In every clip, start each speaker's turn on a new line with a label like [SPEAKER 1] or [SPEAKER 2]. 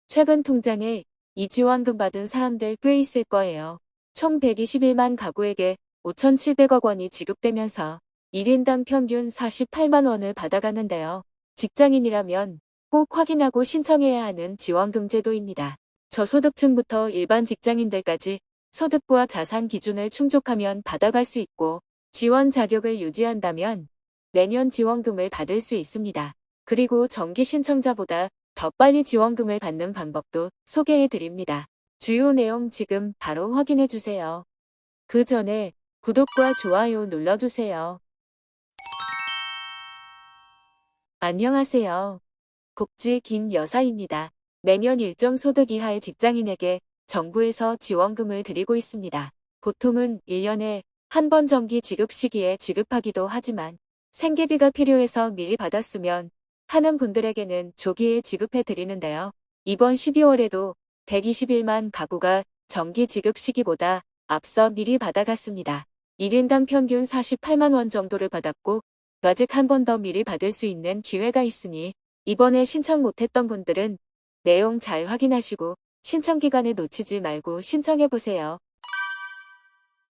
[SPEAKER 1] 최근 통장에 이 지원금 받은 사람들 꽤 있을 거예요. 총 121만 가구에게 5,700억 원이 지급되면서 1인당 평균 48만 원을 받아가는데요. 직장인이라면 꼭 확인하고 신청해야 하는 지원금 제도입니다. 저소득층부터 일반 직장인들까지 소득과 자산 기준을 충족하면 받아갈 수 있고 지원 자격을 유지한다면 내년 지원금을 받을 수 있습니다. 그리고 정기 신청자보다 더 빨리 지원금을 받는 방법도 소개해 드립니다. 주요 내용 지금 바로 확인해 주세요. 그 전에 구독과 좋아요 눌러주세요. 안녕하세요. 복지 김 여사입니다. 매년 일정 소득 이하의 직장인에게 정부에서 지원금을 드리고 있습니다. 보통은 1년에 한 번 정기 지급 시기에 지급하기도 하지만 생계비가 필요해서 미리 받았으면 하는 분들에게는 조기에 지급해 드리는데요. 이번 12월에도 121만 가구가 정기 지급 시기보다 앞서 미리 받아갔습니다. 1인당 평균 48만 원 정도를 받았고 아직 한 번 더 미리 받을 수 있는 기회가 있으니 이번에 신청 못했던 분들은 내용 잘 확인하시고 신청 기간을 놓치지 말고 신청해보세요.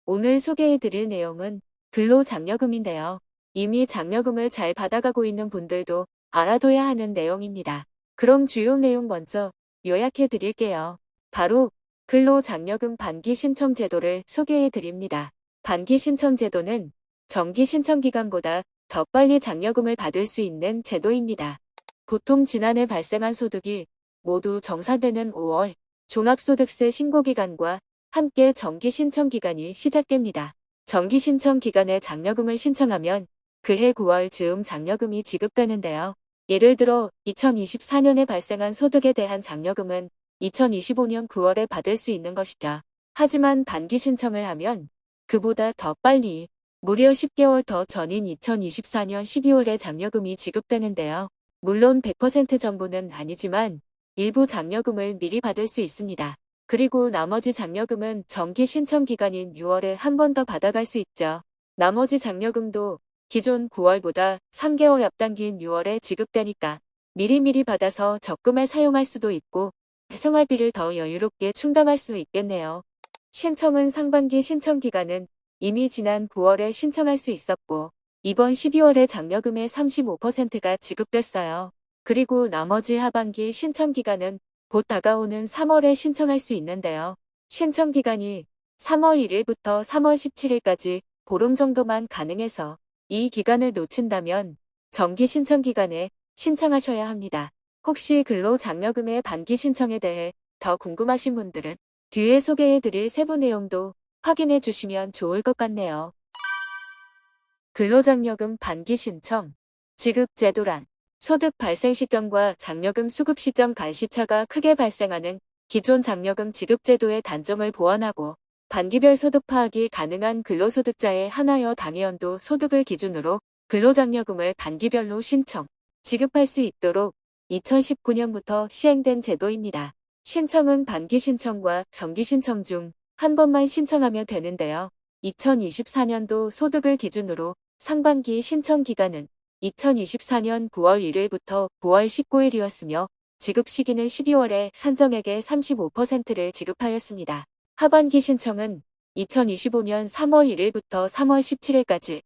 [SPEAKER 1] 오늘 소개해드릴 내용은 근로장려금인데요. 이미 장려금을 잘 받아가고 있는 분들도 알아둬야 하는 내용입니다. 그럼 주요 내용 먼저 요약해드릴게요. 바로 근로장려금 반기 신청 제도를 소개해드립니다. 반기 신청 제도는 정기 신청 기간보다 더 빨리 장려금을 받을 수 있는 제도입니다. 보통 지난해 발생한 소득이 모두 정산되는 5월 종합소득세 신고기간과 함께 정기 신청 기간이 시작됩니다. 정기 신청 기간에 장려금을 신청하면 그해 9월 즈음 장려금이 지급되는데요. 예를 들어 2024년에 발생한 소득에 대한 장려금은 2025년 9월에 받을 수 있는 것이다. 하지만 반기 신청을 하면 그보다 더 빨리 무려 10개월 더 전인 2024년 12월에 장려금이 지급되는데요. 물론 100% 전부는 아니지만 일부 장려금을 미리 받을 수 있습니다. 그리고 나머지 장려금은 정기 신청 기간인 6월에 한 번 더 받아갈 수 있죠. 나머지 장려금도 기존 9월보다 3개월 앞당긴 6월에 지급되니까 미리미리 받아서 적금에 사용할 수도 있고 생활비를 더 여유롭게 충당할 수 있겠네요. 신청은 상반기 신청 기간은 이미 지난 9월에 신청할 수 있었고 이번 12월에 장려금의 35%가 지급됐어요. 그리고 나머지 하반기 신청 기간은 곧 다가오는 3월에 신청할 수 있는데요. 신청 기간이 3월 1일부터 3월 17일까지 보름 정도만 가능해서 이 기간을 놓친다면 정기 신청 기간에 신청하셔야 합니다. 혹시 근로장려금의 반기 신청에 대해 더 궁금하신 분들은 뒤에 소개해드릴 세부 내용도 확인해 주시면 좋을 것 같네요. 근로장려금 반기 신청, 지급 제도란 소득 발생 시점과 장려금 수급 시점 간 시차가 크게 발생하는 기존 장려금 지급 제도의 단점을 보완하고 반기별 소득 파악이 가능한 근로소득자의 하나여 당해연도 소득을 기준으로 근로장려금을 반기별로 신청, 지급할 수 있도록 2019년부터 시행된 제도입니다. 신청은 반기 신청과 정기 신청 중 한 번만 신청하면 되는데요. 2024년도 소득을 기준으로 상반기 신청 기간은 2024년 9월 1일부터 9월 19일이었으며 지급 시기는 12월에 산정액의 35%를 지급하였습니다. 하반기 신청은 2025년 3월 1일부터 3월 17일까지,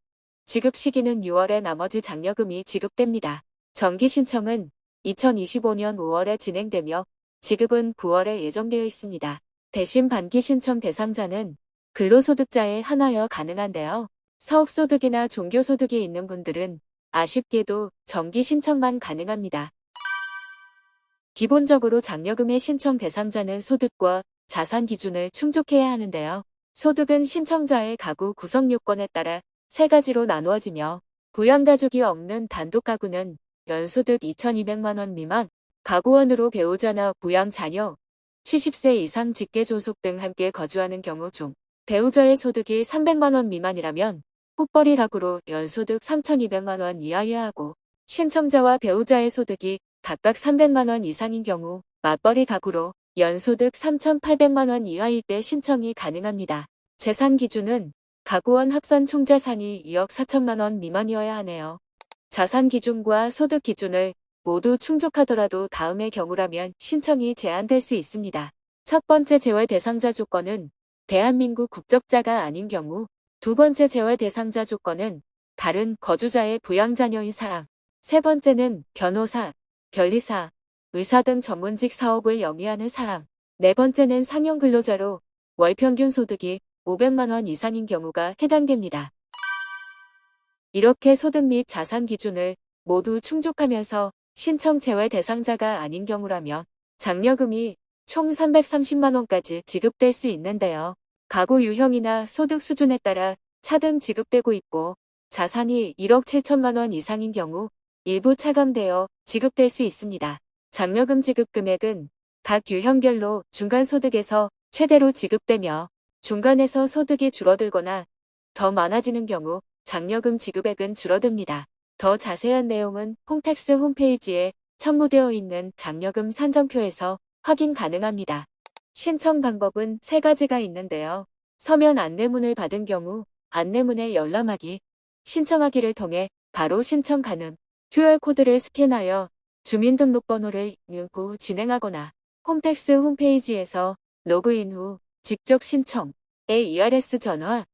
[SPEAKER 1] 지급 시기는 6월에 나머지 장려금이 지급됩니다. 정기 신청은 2025년 5월에 진행되며 지급은 9월에 예정되어 있습니다. 대신 반기 신청 대상자는 근로소득자에 한하여 가능한데요. 사업소득이나 종교소득이 있는 분들은 아쉽게도 정기 신청만 가능합니다. 기본적으로 장려금의 신청 대상자는 소득과 자산 기준을 충족해야 하는데요. 소득은 신청자의 가구 구성 요건에 따라 세 가지로 나누어지며 부양가족이 없는 단독 가구는 연소득 2,200만 원 미만, 가구원으로 배우자나 부양 자녀, 70세 이상 직계존속 등 함께 거주하는 경우 중 배우자의 소득이 300만 원 미만이라면 호벌이 가구로 연소득 3,200만 원 이하여야 하고 신청자와 배우자의 소득이 각각 300만 원 이상인 경우 맞벌이 가구로 연소득 3,800만 원 이하일 때 신청이 가능합니다. 재산 기준은 가구원 합산 총자산이 2억 4천만 원 미만이어야 하네요. 자산 기준과 소득 기준을 모두 충족하더라도 다음의 경우라면 신청이 제한될 수 있습니다. 첫 번째 제외 대상자 조건은 대한민국 국적자가 아닌 경우, 두 번째 제외 대상자 조건은 다른 거주자의 부양자녀인 사람, 세 번째는 변호사, 변리사, 의사 등 전문직 사업을 영위하는 사람, 네 번째는 상용 근로자로 월 평균 소득이 500만 원 이상인 경우가 해당됩니다. 이렇게 소득 및 자산 기준을 모두 충족하면서 신청 제외 대상자가 아닌 경우라면 장려금이 총 330만 원까지 지급될 수 있는데요. 가구 유형이나 소득 수준에 따라 차등 지급되고 있고 자산이 1억 7천만 원 이상인 경우 일부 차감되어 지급될 수 있습니다. 장려금 지급 금액은 각 유형별로 중간소득에서 최대로 지급되며 중간에서 소득이 줄어들거나 더 많아지는 경우 장려금 지급액은 줄어듭니다. 더 자세한 내용은 홈택스 홈페이지에 첨부되어 있는 장려금 산정표에서 확인 가능합니다. 신청 방법은 세 가지가 있는데요. 서면 안내문을 받은 경우 안내문에 열람하기, 신청하기를 통해 바로 신청 가능, QR코드를 스캔하여 주민등록번호를 입력 후 진행하거나 홈택스 홈페이지에서 로그인 후 직접 신청, AERS 전화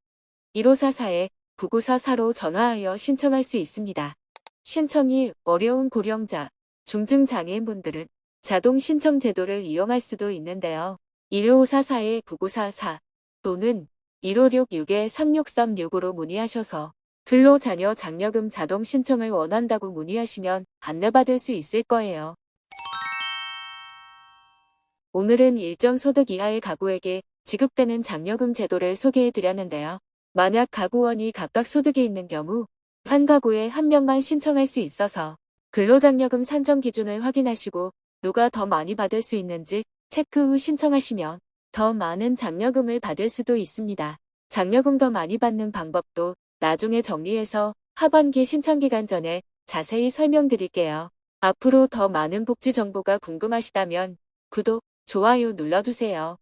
[SPEAKER 1] 1544-9944로 전화하여 신청할 수 있습니다. 신청이 어려운 고령자, 중증장애인분들은 자동 신청 제도를 이용할 수도 있는데요. 1544-9944 또는 1566-3636으로 문의하셔서 근로자녀 장려금 자동 신청을 원한다고 문의하시면 안내받을 수 있을 거예요. 오늘은 일정 소득 이하의 가구에게 지급되는 장려금 제도를 소개해 드렸는데요. 만약 가구원이 각각 소득이 있는 경우 한 가구에 한 명만 신청할 수 있어서 근로장려금 산정 기준을 확인하시고 누가 더 많이 받을 수 있는지 체크 후 신청하시면 더 많은 장려금을 받을 수도 있습니다. 장려금 더 많이 받는 방법도 나중에 정리해서 하반기 신청 기간 전에 자세히 설명드릴게요. 앞으로 더 많은 복지 정보가 궁금하시다면 구독, 좋아요 눌러주세요.